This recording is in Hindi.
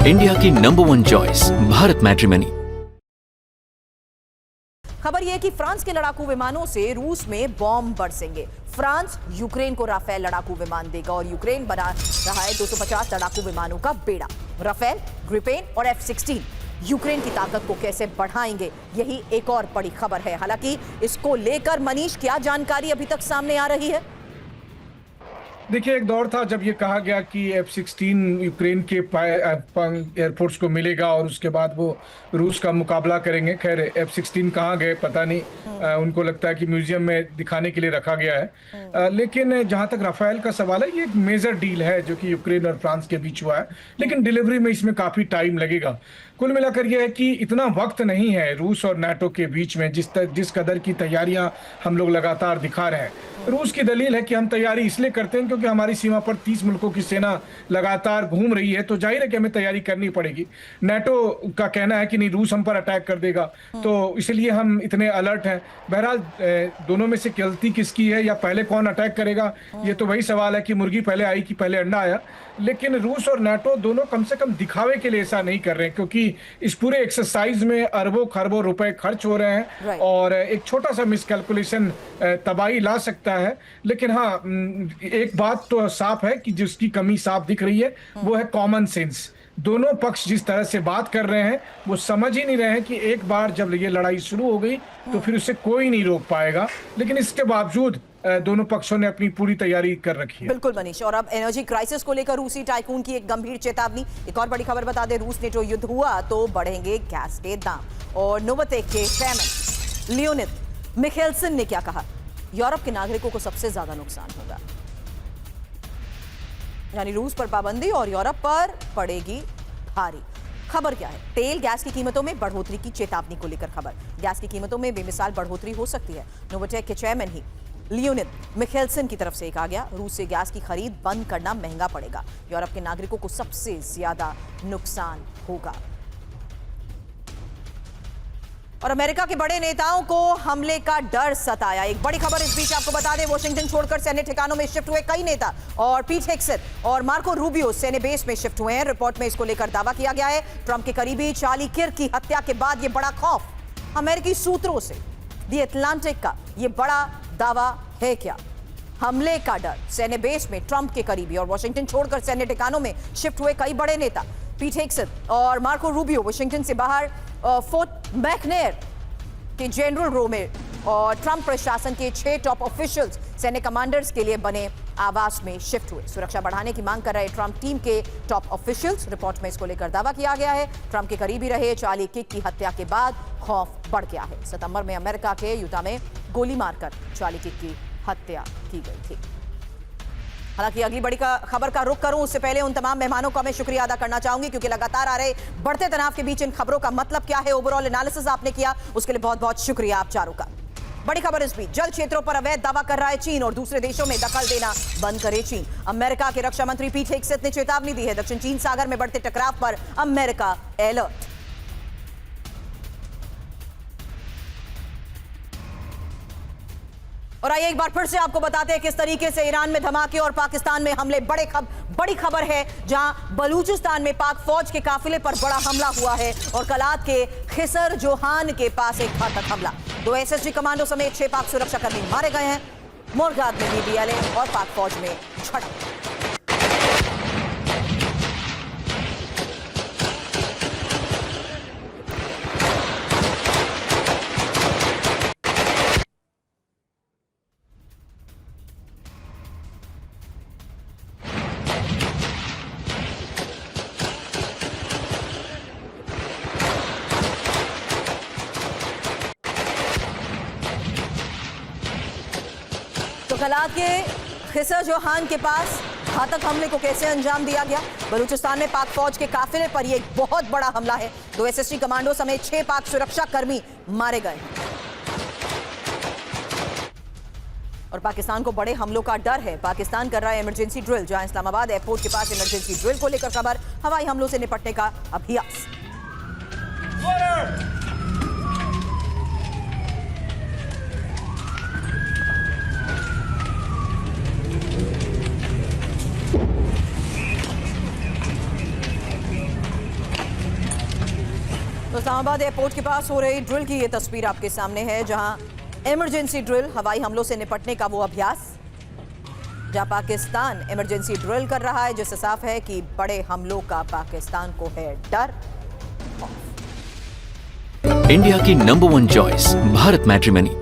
इंडिया की नंबर 1 चॉइस भारत मैट्रिमनी। खबर यह कि फ्रांस के लड़ाकू विमानों से रूस में बॉम्ब बरसेंगे। फ्रांस यूक्रेन को राफेल लड़ाकू विमान देगा और यूक्रेन बना रहा है 250 लड़ाकू विमानों का बेड़ा। राफेल, ग्रिपेन और F-16 यूक्रेन की ताकत को कैसे बढ़ाएंगे, यही एक और बड़ी खबर है। हालांकि इसको लेकर मनीष क्या जानकारी अभी तक सामने आ रही है? देखिए, एक दौर था जब ये कहा गया कि F-16 यूक्रेन के एयरफोर्स को मिलेगा और उसके बाद वो रूस का मुकाबला करेंगे। खैर, F-16 कहाँ गए पता नहीं। उनको लगता है कि म्यूजियम में दिखाने के लिए रखा गया है। लेकिन जहाँ तक राफेल का सवाल है, ये एक मेजर डील है जो कि यूक्रेन और फ्रांस के बीच हुआ है, लेकिन डिलीवरी में इसमें काफी टाइम लगेगा। कुल मिलाकर यह है कि इतना वक्त नहीं है रूस और नाटो के बीच में जिस कदर की तैयारियां हम लोग लगातार दिखा रहे हैं। रूस की दलील है कि हम तैयारी इसलिए करते हैं क्योंकि हमारी सीमा पर 30 मुल्कों की सेना लगातार घूम रही है, तो जाहिर है कि हमें तैयारी करनी पड़ेगी। नाटो का कहना है कि नहीं, रूस हम पर अटैक कर देगा, तो इसलिए हम इतने अलर्ट हैं। बहरहाल, दोनों में से गलती किसकी है या पहले कौन अटैक करेगा, ये तो वही सवाल है कि मुर्गी पहले आई कि पहले अंडा आया। लेकिन रूस और नाटो दोनों कम से कम दिखावे के लिए ऐसा नहीं कर रहे हैं, क्योंकि इस पूरे एक्सरसाइज में अरबों खरबों रुपए खर्च हो रहे हैं और एक छोटा सा मिसकैलकुलेशन तबाही ला सकता है। लेकिन हाँ, एक बात तो साफ है कि जिसकी कमी साफ दिख रही है वो है कॉमन सेंस। दोनों पक्ष जिस तरह से बात कर रहे हैं वो समझ ही नहीं रहे हैं कि एक बार जब ये लड़ाई शुरू हो गई तो फिर उसे कोई नहीं रोक पाएगा। लेकिन इसके बावजूद दोनों पक्षों ने अपनी पूरी तैयारी कर रखी है। बिल्कुल मनीष, और अब एनर्जी क्राइसिस को लेकर रूसी टाइकून की एक गंभीर चेतावनी। एक और बड़ी खबर बता दें, रूस नेटो युद्ध हुआ तो बढ़ेंगे गैस के दाम। और नोवाटेक के चेयरमैन लियोनिद मिखेल्सन ने क्या कहा? यूरोप के नागरिकों को सबसे ज्यादा नुकसान होगा, यानी रूस पर पाबंदी और यूरोप पर पड़ेगी भारी। खबर क्या है? तेल गैस की कीमतों में बढ़ोतरी की चेतावनी को लेकर खबर। गैस की कीमतों में बेमिसाल बढ़ोतरी हो सकती है। नोवाटेक के चेयरमैन ही लियोनिद मिखेल्सन की तरफ से कहा गया, रूस से गैस की खरीद बंद करना महंगा पड़ेगा, यूरोप के नागरिकों को सबसे ज्यादा नुकसान होगा। और अमेरिका के बड़े नेताओं को हमले का डर सताया। एक बड़ी खबर इस बीच आपको बता दें, वॉशिंगटन छोड़कर सैन्य ठिकानों में शिफ्ट हुए कई नेता और पीट हेग्सेथ और मार्को रूबियो सैन्य बेस में शिफ्ट हुए हैं। रिपोर्ट में इसको लेकर दावा किया गया है, ट्रंप के करीबी चार्ली किर्क की हत्या के बाद यह बड़ा खौफ अमेरिकी सूत्रों से दी अटलांटिक का ये बड़ा दावा है क्या? हमले का डर। सैन्य बेस में ट्रंप के करीबी और वॉशिंगटन छोड़कर सैन्य ठिकानों में शिफ्ट हुए कई बड़े नेता पीट हेग्सेथ और मार्को रूबियो वॉशिंगटन से बाहर फोर्ट मैकनेर के जनरल रो में और ट्रंप प्रशासन के 6 टॉप ऑफिशियल्स सैन्य कमांडर्स के लिए बने आवास में शिफ्ट हुए। सुरक्षा बढ़ाने की मांग कर रहे ट्रंप टीम के टॉप ऑफिशियल्स। रिपोर्ट में इसको लेकर दावा किया गया है, ट्रंप के करीबी रहे चार्ली किर्क की हत्या के बाद खौफ बढ़ गया है। सितंबर में अमेरिका के यूटा में गोली मारकर चार्ली किर्क की हत्या की गई थी। हालांकि अगली बड़ी खबर का रुख करूं उससे पहले उन तमाम मेहमानों का मैं शुक्रिया अदा करना चाहूंगी, क्योंकि लगातार आ रहे बढ़ते तनाव के बीच इन खबरों का मतलब क्या है, ओवरऑल एनालिसिस आपने किया, उसके लिए बहुत बहुत शुक्रिया आप चारों का। बड़ी खबर इस बीच, जल क्षेत्रों पर अवैध दावा कर रहा है चीन और दूसरे देशों में दखल देना बंद करे चीन। अमेरिका के रक्षा मंत्री पीट हेग्सेथ ने चेतावनी दी है, दक्षिण चीन सागर में बढ़ते टकराव पर अमेरिका अलर्ट। और आइए एक बार फिर से आपको बताते हैं किस तरीके से ईरान में धमाके और पाकिस्तान में हमले। बड़ी खबर है, जहां बलूचिस्तान में पाक फौज के काफिले पर बड़ा हमला हुआ है और कलात के खिसर जोहान के पास एक घातक हमला। 2 SSG कमांडो समेत 6 पाक सुरक्षाकर्मी मारे गए हैं। मोरगाद में BBLA और पाक फौज में झड़प। कलात के खिसर जोहान के पास घातक हमले को कैसे अंजाम दिया गया? बलूचिस्तान में पाक फौज के काफिले पर यह एक बहुत बड़ा हमला है। 2 SSG कमांडो समेत 6 पाक सुरक्षा कर्मी मारे गए और पाकिस्तान को बड़े हमलों का डर है। पाकिस्तान कर रहा है इमरजेंसी ड्रिल, जहां इस्लामाबाद एयरपोर्ट के पास इमरजेंसी ड्रिल को लेकर खबर, हवाई हमलों से निपटने का अभ्यास। तो इस्लामाबाद एयरपोर्ट के पास हो रही ड्रिल की ये तस्वीर आपके सामने है, जहां इमरजेंसी ड्रिल, हवाई हमलों से निपटने का वो अभ्यास, जहां पाकिस्तान इमरजेंसी ड्रिल कर रहा है, जिससे साफ है कि बड़े हमलों का पाकिस्तान को है डर। इंडिया की नंबर 1 चॉइस भारत मैट्रिमनी।